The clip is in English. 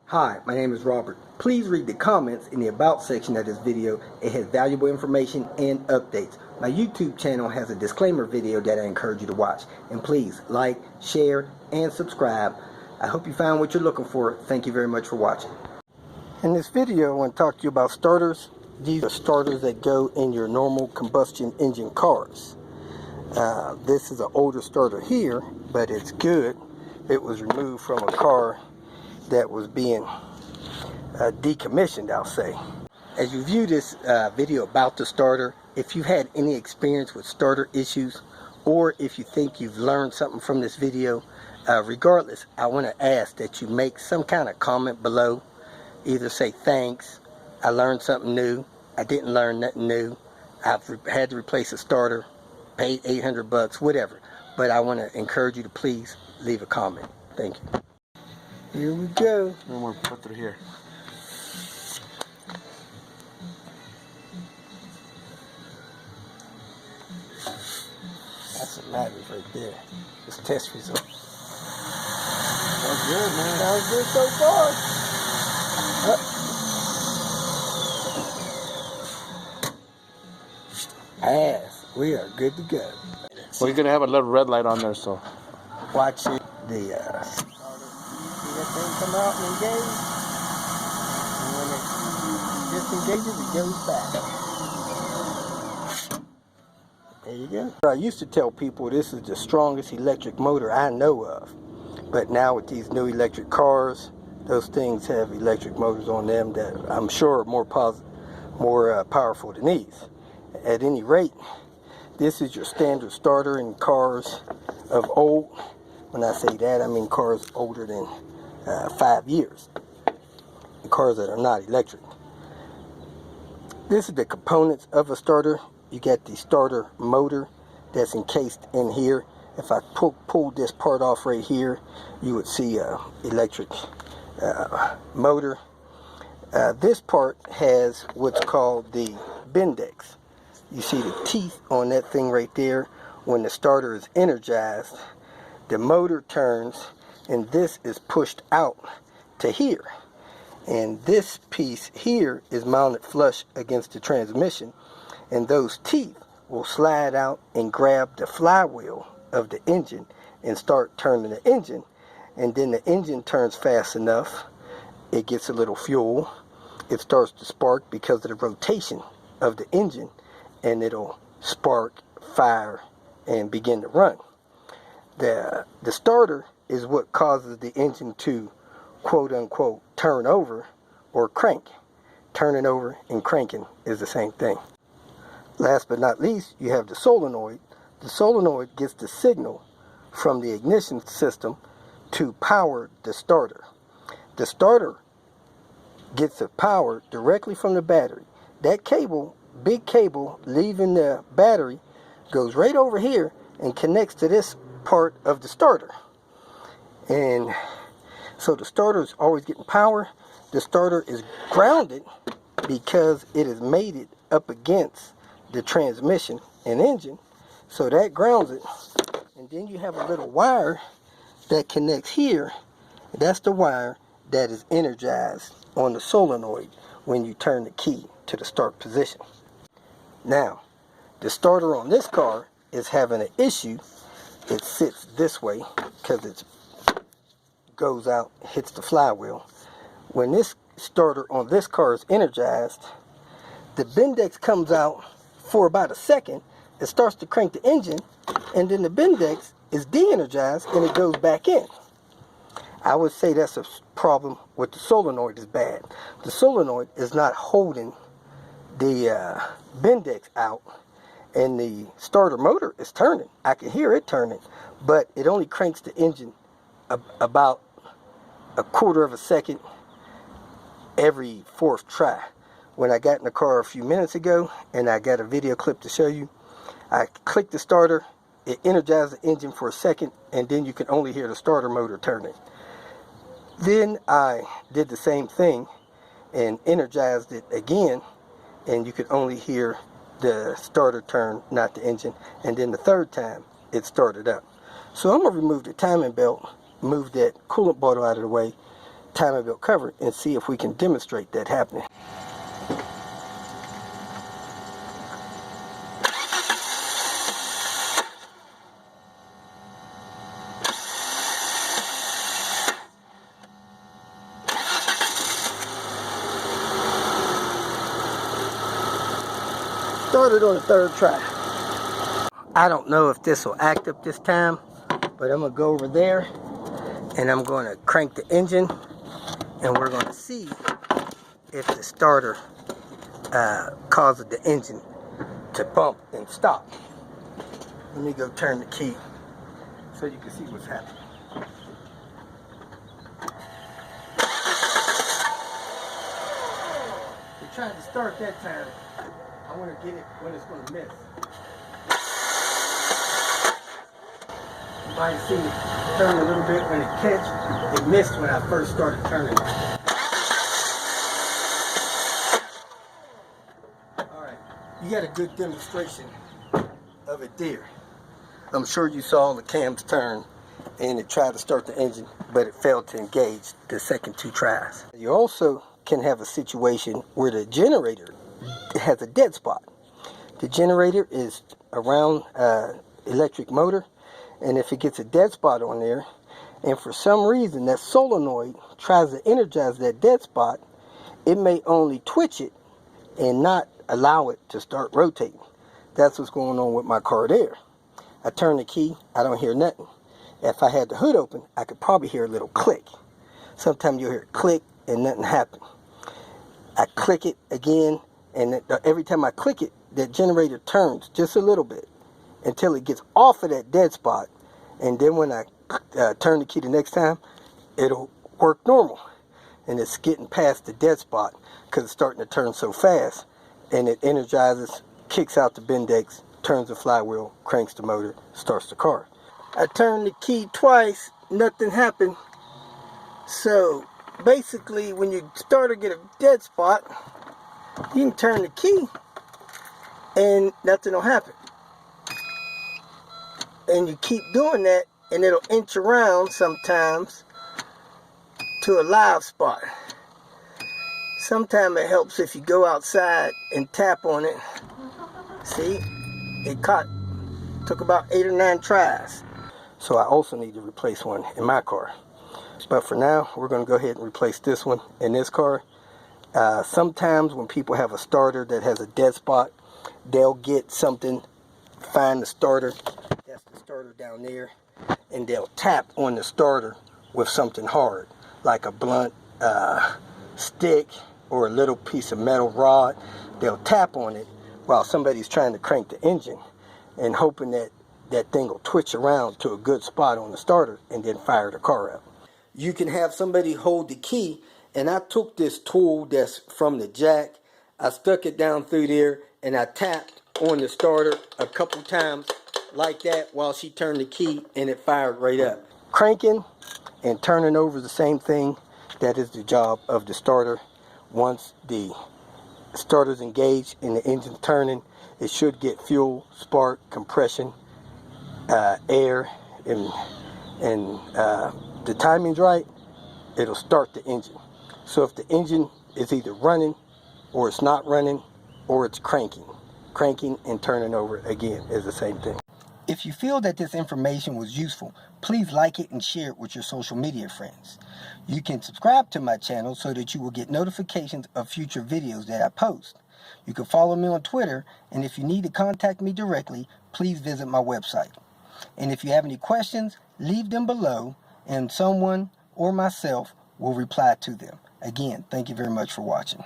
Hi, my name is Robert. Please read the comments in the About section of this video. It has valuable information and updates. My YouTube channel has a disclaimer video that I encourage you to watch. And please like, share, and subscribe. I hope you found what you're looking for. Thank you very much for watching. In this video, I want to talk to you about starters. These are starters that go in your normal combustion engine cars. This is an older starter here, but it's good. It was removed from a car that was being decommissioned, I'll say. As you view this video about the starter, if you've had any experience with starter issues, or if you think you've learned something from this video, regardless, I want to ask that you make some kind of comment below. Either say thanks, I learned something new, I didn't learn nothing new, I've had to replace a starter, paid 800 bucks, whatever. But I want to encourage you to please leave a comment. Thank you. Here we go. And we'll put through here. That's what matters right there. This test result. Sounds good, man. Sounds good so far. Pass. We are good to go. We're gonna have a little red light on there, so Watch it. The see that thing come out and engage, and when it disengages, it goes back. There you go. I used to tell people this is the strongest electric motor I know of, but now with these new electric cars, those things have electric motors on them that I'm sure are more powerful than these. At any rate, this is your standard starter in cars of old. When I say that, I mean cars older than 5 years. Cars that are not electric. This is the components of a starter. You got the starter motor that's encased in here. If I pull this part off right here, you would see a electric motor. This part has what's called the Bendex. You see the teeth on that thing right there. When the starter is energized, the motor turns and this is pushed out to here. And this piece here is mounted flush against the transmission. And those teeth will slide out and grab the flywheel of the engine and start turning the engine. And then the engine turns fast enough. It gets a little fuel. It starts to spark because of the rotation of the engine. And it'll spark, fire, and begin to run. The starter is what causes the engine to quote unquote turn over or crank. Turning over and cranking is the same thing. Last but not least, you have the solenoid. The solenoid gets the signal from the ignition system to power the starter. The starter gets the power directly from the battery. That cable, big cable leaving the battery, goes right over here and connects to this part of the starter. And so the starter is always getting power. The starter is grounded because it is mated up against the transmission and engine. So that grounds it. And then you have a little wire that connects here. That's the wire that is energized on the solenoid when you turn the key to the start position. Now, the starter on this car is having an issue. It sits this way because it goes out, hits the flywheel. When this starter on this car is energized, the Bendex comes out for about a second. It starts to crank the engine, and then the Bendex is de-energized and it goes back in. I would say that's a problem with the solenoid is bad. The solenoid is not holding the Bendex out, and the starter motor is turning. I can hear it turning, but it only cranks the engine about a quarter of a second every fourth try. When I got in the car a few minutes ago, and I got a video clip to show you, I clicked the starter, it energized the engine for a second, and then you can only hear the starter motor turning. Then I did the same thing and energized it again, and you could only hear the starter turn, not the engine. And then the third time it started up. So I'm going to remove the timing belt, move that coolant bottle out of the way, timing belt cover and see if we can demonstrate that happening. Started on the third try. I don't know if this will act up this time, but I'm gonna go over there and I'm gonna crank the engine and we're gonna see if the starter causes the engine to bump and stop. Let me go turn the key so you can see what's happening. We tried to start that time. I want to get it when it's going to miss. You might see it turn a little bit when it catch. It missed when I first started turning it. Alright, you got a good demonstration of it there. I'm sure you saw the cams turn and it tried to start the engine, but it failed to engage the second 2 tries. You also can have a situation where the generator has a dead spot. The generator is around electric motor, and if it gets a dead spot on there, and for some reason that solenoid tries to energize that dead spot, it may only twitch it and not allow it to start rotating. That's what's going on with my car there. I turn the key, I don't hear nothing. If I had the hood open, I could probably hear a little click. Sometimes you'll hear a click and nothing happen. I click it again, and every time I click it, that generator turns just a little bit until it gets off of that dead spot. And then when I turn the key the next time, it'll work normal. And it's getting past the dead spot because it's starting to turn so fast. And it energizes, kicks out the Bendex, turns the flywheel, cranks the motor, starts the car. I turned the key twice, nothing happened. So basically, when you start to get a dead spot, you can turn the key and nothing will happen. And you keep doing that and it'll inch around sometimes to a live spot. Sometimes it helps if you go outside and tap on it. See, it took about 8 or 9 tries. So I also need to replace one in my car. But for now, we're going to go ahead and replace this one in this car. Sometimes when people have a starter that has a dead spot, they'll get something, find the starter, that's the starter down there, and they'll tap on the starter with something hard, like a blunt stick or a little piece of metal rod. They'll tap on it while somebody's trying to crank the engine and hoping that that thing will twitch around to a good spot on the starter and then fire the car up. You can have somebody hold the key, and I took this tool that's from the jack, I stuck it down through there, and I tapped on the starter a couple times like that while she turned the key, and it fired right up. Cranking and turning over the same thing. That is the job of the starter. Once the starter's engaged and the engine's turning, it should get fuel, spark, compression, air, and the timing's right, it'll start the engine. So if the engine is either running or it's not running or it's cranking and turning over again is the same thing. If you feel that this information was useful, please like it and share it with your social media friends. You can subscribe to my channel so that you will get notifications of future videos that I post. You can follow me on Twitter, and if you need to contact me directly, please visit my website. And if you have any questions, leave them below, and someone or myself will reply to them. Again, thank you very much for watching.